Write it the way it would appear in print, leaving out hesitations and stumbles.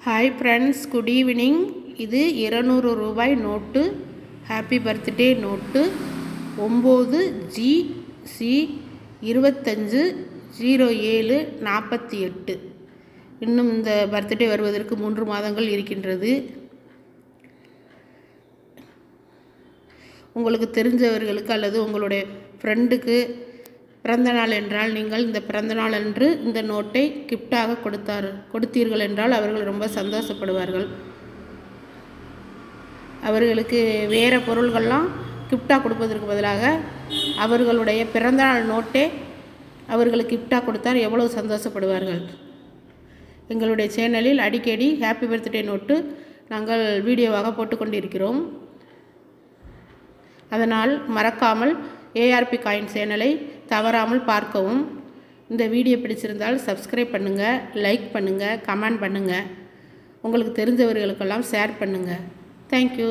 Hi friends, good evening. இது 200 ரூபாய் note, happy birthday note 9GC250748. இன்னும் இந்த பர்த்டே வருவதற்கு 3 மாதங்கள் இருக்கின்றது. உங்களுக்கு தெரிஞ்சவர்களுக்கு அல்லது உங்களுடைய ஃப்ரெண்டுக்கு பிறந்தநாள் என்றால் நீங்கள் இந்த பிறந்தநாள் அன்று இந்த நோட்டை கிஃப்டாக கொடுத்தீர்கள் என்றால் அவர்கள் ரொம்ப சந்தோஷப்படுவார்கள். அவர்களுக்கு வேறு பொருள்கள்லாம் கிஃப்டாக கொடுப்பதற்கு பதிலாக அவர்களுடைய பிறந்தநாள் நோட்டே அவர்களுக்கு கிஃப்டாக கொடுத்தால் எவ்வளவு சந்தோஷப்படுவார்கள். எங்களுடைய சேனலில் அடிக்கடி ஹாப்பி பர்த்டே நோட்டு நாங்கள் வீடியோவாக போட்டுக்கொண்டிருக்கிறோம். அதனால் மறக்காமல் ஏஆர்பி காயின் சேனலை தவறாமல் பார்க்கவும். இந்த வீடியோ பிடிச்சிருந்தால் சப்ஸ்கிரைப் பண்ணுங்கள், லைக் பண்ணுங்கள், கமெண்ட் பண்ணுங்கள். உங்களுக்கு தெரிஞ்சவர்களுக்கெல்லாம் ஷேர் பண்ணுங்கள். தேங்க்யூ.